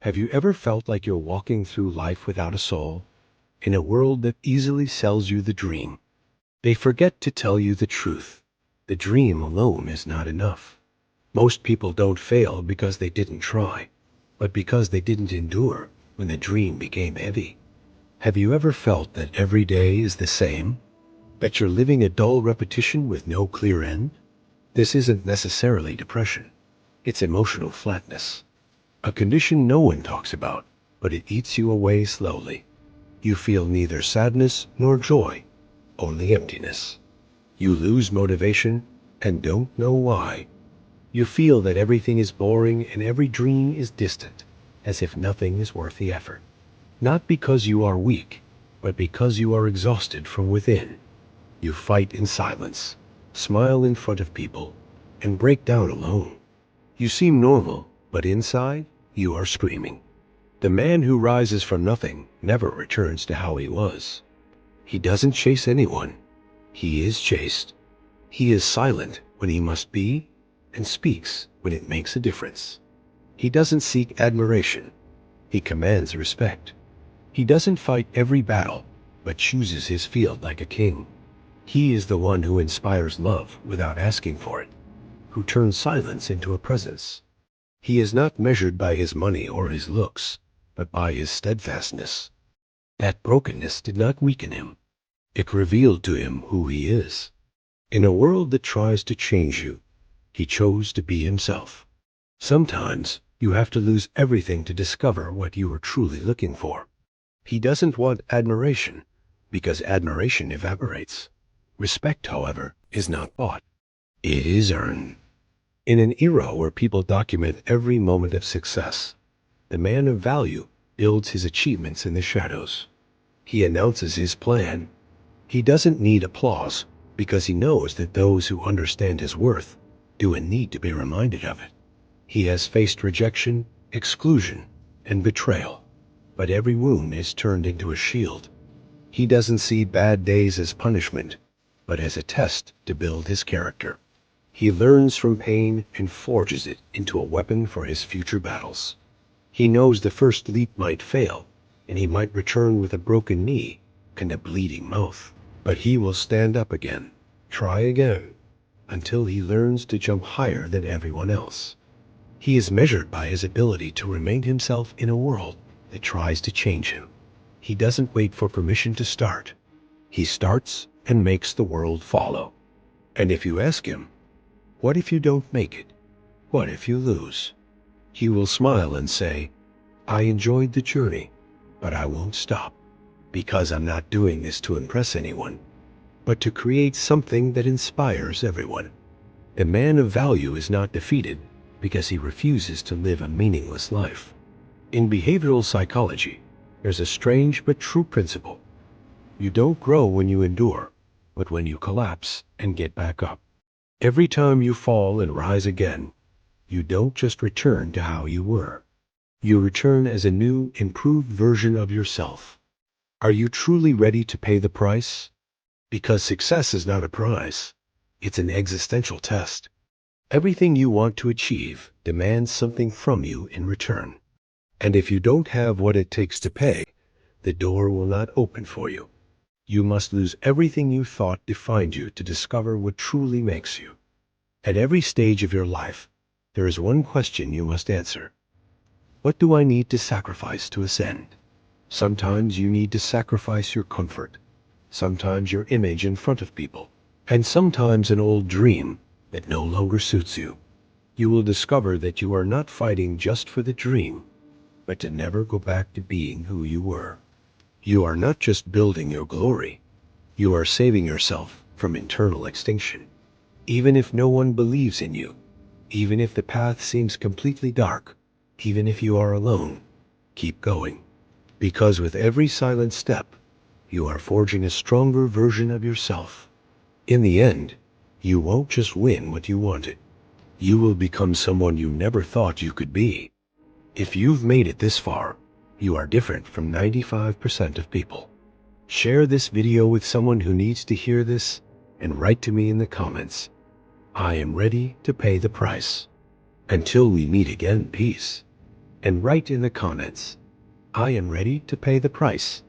Have you ever felt like you're walking through life without a soul? In a world that easily sells you the dream, they forget to tell you the truth. The dream alone is not enough. Most people don't fail because they didn't try, but because they didn't endure when the dream became heavy. Have you ever felt that every day is the same? That you're living a dull repetition with no clear end? This isn't necessarily depression. It's emotional flatness. A condition no one talks about, but it eats you away slowly. You feel neither sadness nor joy, only emptiness. You lose motivation and don't know why. You feel that everything is boring and every dream is distant, as if nothing is worth the effort. Not because you are weak, but because you are exhausted from within. You fight in silence, smile in front of people, and break down alone. You seem normal, but inside, you are screaming. The man who rises from nothing never returns to how he was. He doesn't chase anyone. He is chased. He is silent when he must be, and speaks when it makes a difference. He doesn't seek admiration. He commands respect. He doesn't fight every battle, but chooses his field like a king. He is the one who inspires love without asking for it, who turns silence into a presence. He is not measured by his money or his looks, but by his steadfastness. That brokenness did not weaken him. It revealed to him who he is. In a world that tries to change you, he chose to be himself. Sometimes you have to lose everything to discover what you are truly looking for. He doesn't want admiration, because admiration evaporates. Respect, however, is not bought. It is earned. In an era where people document every moment of success, the man of value builds his achievements in the shadows. He announces his plan. He doesn't need applause because he knows that those who understand his worth do need to be reminded of it. He has faced rejection, exclusion, and betrayal, but every wound is turned into a shield. He doesn't see bad days as punishment, but as a test to build his character. He learns from pain and forges it into a weapon for his future battles. He knows the first leap might fail, and he might return with a broken knee and a bleeding mouth. But he will stand up again, try again, until he learns to jump higher than everyone else. He is measured by his ability to remain himself in a world that tries to change him. He doesn't wait for permission to start. He starts and makes the world follow. And if you ask him, what if you don't make it? What if you lose? He will smile and say, I enjoyed the journey, but I won't stop, because I'm not doing this to impress anyone, but to create something that inspires everyone. The man of value is not defeated because he refuses to live a meaningless life. In behavioral psychology, there's a strange but true principle. You don't grow when you endure, but when you collapse and get back up. Every time you fall and rise again, you don't just return to how you were. You return as a new, improved version of yourself. Are you truly ready to pay the price? Because success is not a prize. It's an existential test. Everything you want to achieve demands something from you in return. And if you don't have what it takes to pay, the door will not open for you. You must lose everything you thought defined you to discover what truly makes you. At every stage of your life, there is one question you must answer. What do I need to sacrifice to ascend? Sometimes you need to sacrifice your comfort, sometimes your image in front of people, and sometimes an old dream that no longer suits you. You will discover that you are not fighting just for the dream, but to never go back to being who you were. You are not just building your glory, you are saving yourself from internal extinction. Even if no one believes in you, even if the path seems completely dark, even if you are alone, keep going. Because with every silent step, you are forging a stronger version of yourself. In the end, you won't just win what you wanted. You will become someone you never thought you could be. If you've made it this far, you are different from 95% of people. Share this video with someone who needs to hear this and write to me in the comments. I am ready to pay the price. Until we meet again, peace. and write in the comments, I am ready to pay the price.